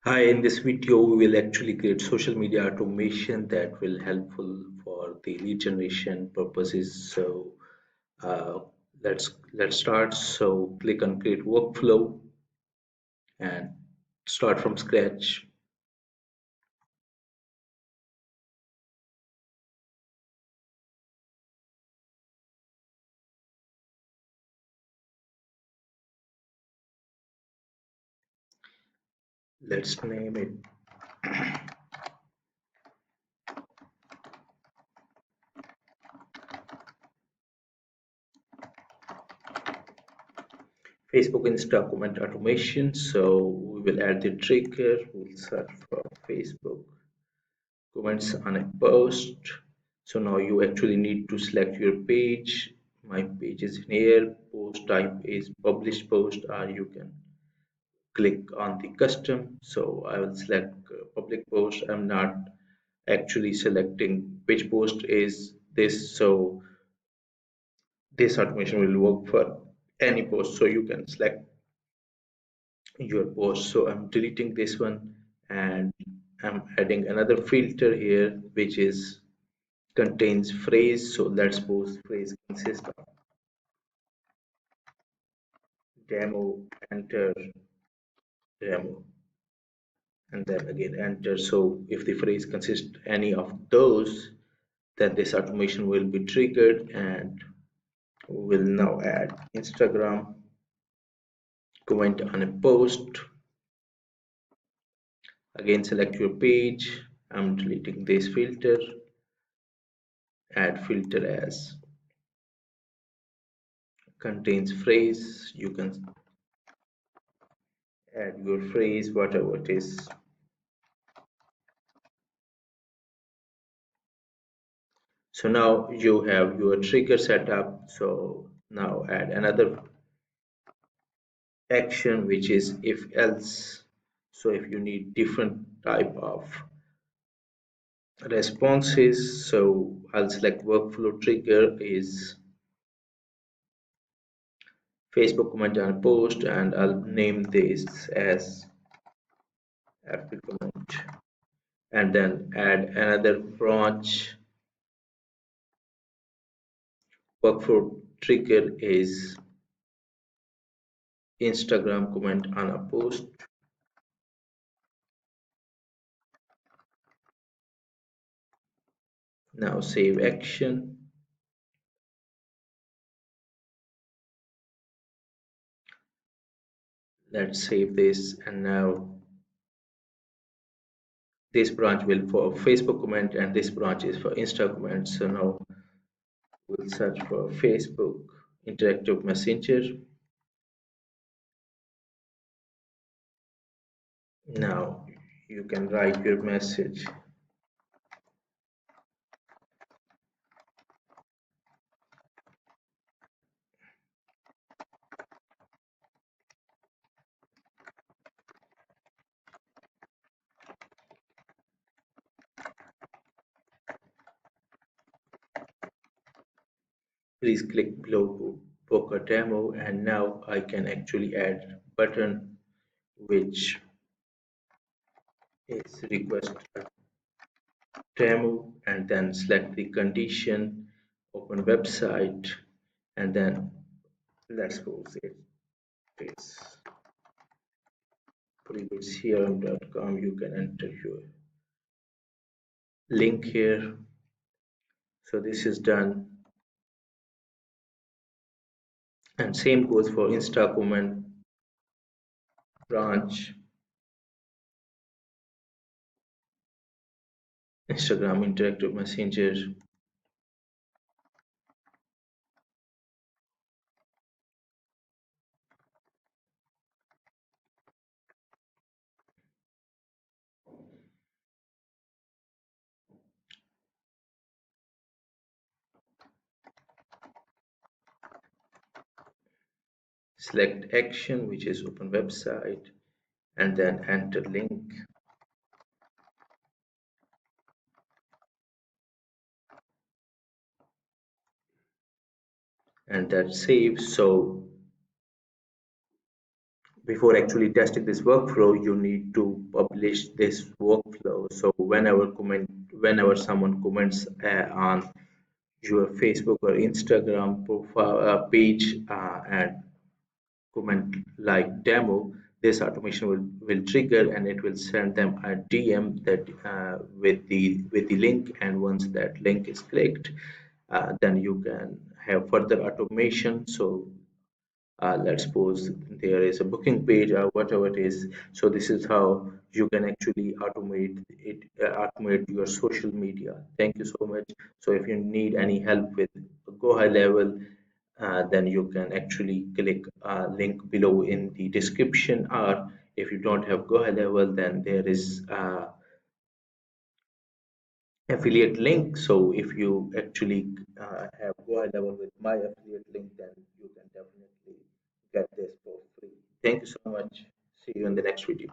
Hi, in this video, we will actually create social media automation that will helpful for the lead generation purposes. So uh, let's start. So click on create workflow and start from scratch. Let's name it Facebook Insta comment automation. So we will add the trigger. We'll search for Facebook comments on a post. So now you actually need to select your page. My page is in here. Post type is published post, or you can click on the custom. So I will select public post. I'm not actually selecting which post is this. So this automation will work for any post. So you can select your post. So I'm deleting this one and I'm adding another filter here, which is contains phrase. So let's suppose phrase consists of demo, enter, demo, and then again enter. So if the phrase consists any of those, then this automation will be triggered and will now add Instagram comment on a post. Again, select your page. I'm deleting this filter. Add filter as contains phrase. You can add your phrase, whatever it is. So now you have your trigger set up. So now add another action, which is if else. So if you need different type of responses, so I'll select workflow trigger is Facebook comment on post, and I'll name this as happy comment, and then add another branch. Workflow trigger is Instagram comment on a post. Now save action. Let's save this, and now this branch will for Facebook comment and this branch is for Insta comment. So now we'll search for Facebook interactive messenger. Now you can write your message. Please click below to book a demo, and now I can actually add button which is request a demo, and then select the condition, open website, and then let's suppose it is previouserum.com. You can enter your link here. So this is done, and same goes for Insta comment branch, Instagram interactive messenger. Select action, which is open website, and then enter link, and that saves. So before actually testing this workflow, you need to publish this workflow. So whenever someone comments on your Facebook or Instagram profile page and comment like demo, this automation will trigger and it will send them a DM that with the link, and once that link is clicked, then you can have further automation. So let's suppose there is a booking page or whatever it is. So this is how you can actually automate your social media. Thank you so much. So if you need any help with Go High Level, then you can actually click link below in the description, or if you don't have Go High Level, then there is affiliate link. So if you actually have Go High Level with my affiliate link, then you can definitely get this for free. Thank you so much. See you in the next video.